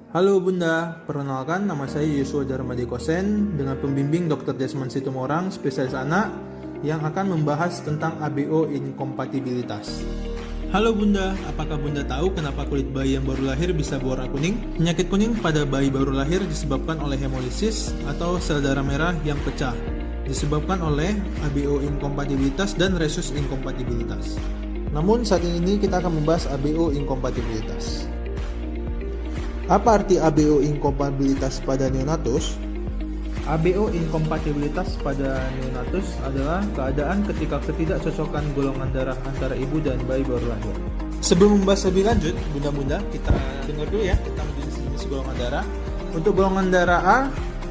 Halo Bunda, perkenalkan nama saya Yusua Darmadi Kosen dengan pembimbing Dr. Desmond Situmorang, spesialis anak yang akan membahas tentang ABO inkompatibilitas. Halo Bunda, apakah Bunda tahu kenapa kulit bayi yang baru lahir bisa berwarna kuning? Penyakit kuning pada bayi baru lahir disebabkan oleh hemolisis atau sel darah merah yang pecah, disebabkan oleh ABO inkompatibilitas dan resus inkompatibilitas. Namun saat ini kita akan membahas ABO inkompatibilitas. Apa arti ABO inkompatibilitas pada neonatus? ABO inkompatibilitas pada neonatus adalah keadaan ketika ketidakcocokan golongan darah antara ibu dan bayi baru lahir. Sebelum membahas lebih lanjut, bunda-bunda, kita dengar dulu ya tentang jenis golongan darah. Untuk golongan darah A,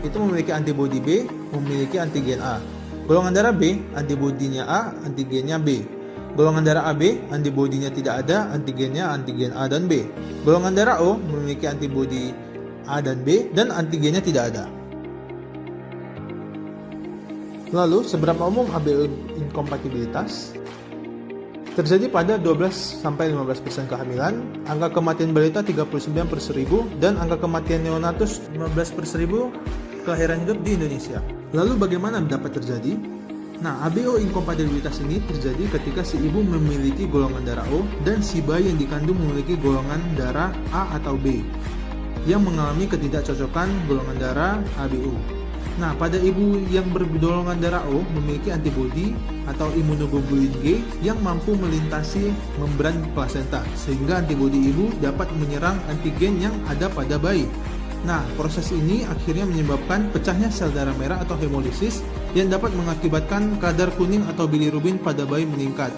itu memiliki antibodi B, memiliki antigen A. Golongan darah B, antibodinya A, antigennya B. Golongan darah AB, antibodinya tidak ada, antigennya antigen A dan B. Golongan darah O memiliki antibodi A dan B dan antigennya tidak ada. Lalu, seberapa umum ABO inkompatibilitas? Terjadi pada 12-15% kehamilan, angka kematian balita 39 per 1000, dan angka kematian neonatus 15 per 1000 kelahiran hidup di Indonesia. Lalu bagaimana dapat terjadi? Nah, ABO inkompatibilitas ini terjadi ketika si ibu memiliki golongan darah O dan si bayi yang dikandung memiliki golongan darah A atau B yang mengalami ketidakcocokan golongan darah ABO. Nah, pada ibu yang bergolongan darah O memiliki antibodi atau imunoglobulin G yang mampu melintasi membran plasenta sehingga antibodi ibu dapat menyerang antigen yang ada pada bayi. Nah, proses ini akhirnya menyebabkan pecahnya sel darah merah atau hemolisis yang dapat mengakibatkan kadar kuning atau bilirubin pada bayi meningkat,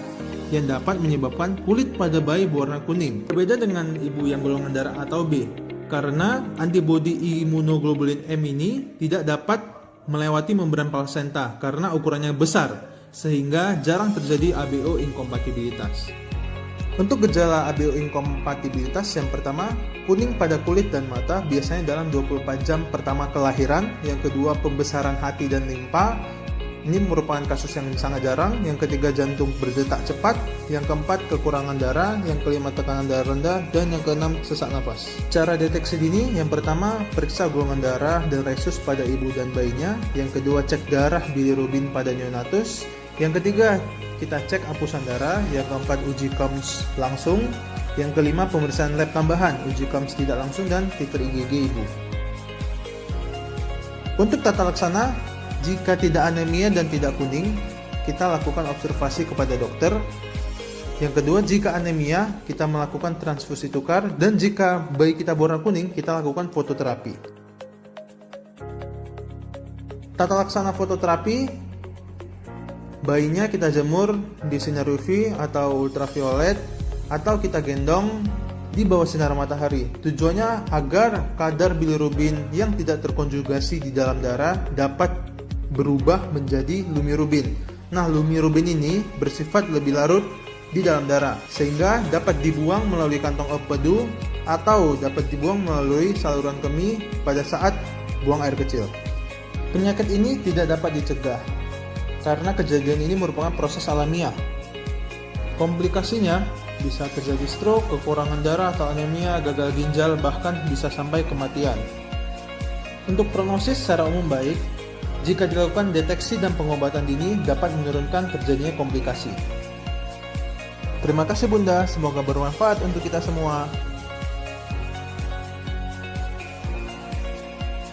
yang dapat menyebabkan kulit pada bayi berwarna kuning. Berbeda dengan ibu yang golongan darah A atau B, karena antibodi imunoglobulin M ini tidak dapat melewati membran plasenta karena ukurannya besar, sehingga jarang terjadi ABO inkompatibilitas. Untuk gejala ABO inkompatibilitas, yang pertama, kuning pada kulit dan mata biasanya dalam 24 jam pertama kelahiran. Yang kedua, pembesaran hati dan limpa. Ini merupakan kasus yang sangat jarang. Yang ketiga, jantung berdetak cepat. Yang keempat, kekurangan darah. Yang kelima, tekanan darah rendah. Dan yang keenam, sesak nafas. Cara deteksi dini, yang pertama, periksa golongan darah dan resus pada ibu dan bayinya. Yang kedua, cek darah bilirubin pada neonatus. Yang ketiga, kita cek apusan darah. Yang keempat, uji KOMS langsung. Yang kelima, pemeriksaan lab tambahan, uji KOMS tidak langsung dan titer IgG ibu. Untuk tata laksana, jika tidak anemia dan tidak kuning, kita lakukan observasi kepada dokter. Yang kedua, jika anemia, kita melakukan transfusi tukar. Dan jika bayi kita berwarna kuning, kita lakukan fototerapi. Tata laksana fototerapi, bayinya kita jemur di sinar UV atau ultraviolet atau kita gendong di bawah sinar matahari. Tujuannya agar kadar bilirubin yang tidak terkonjugasi di dalam darah dapat berubah menjadi lumirubin. Nah, lumirubin ini bersifat lebih larut di dalam darah sehingga dapat dibuang melalui kantong empedu atau dapat dibuang melalui saluran kemih pada saat buang air kecil. Penyakit ini tidak dapat dicegah karena kejadian ini merupakan proses alamiah. Komplikasinya bisa terjadi stroke, kekurangan darah atau anemia, gagal ginjal, bahkan bisa sampai kematian. Untuk prognosis secara umum baik, jika dilakukan deteksi dan pengobatan dini dapat menurunkan terjadinya komplikasi. Terima kasih Bunda, semoga bermanfaat untuk kita semua.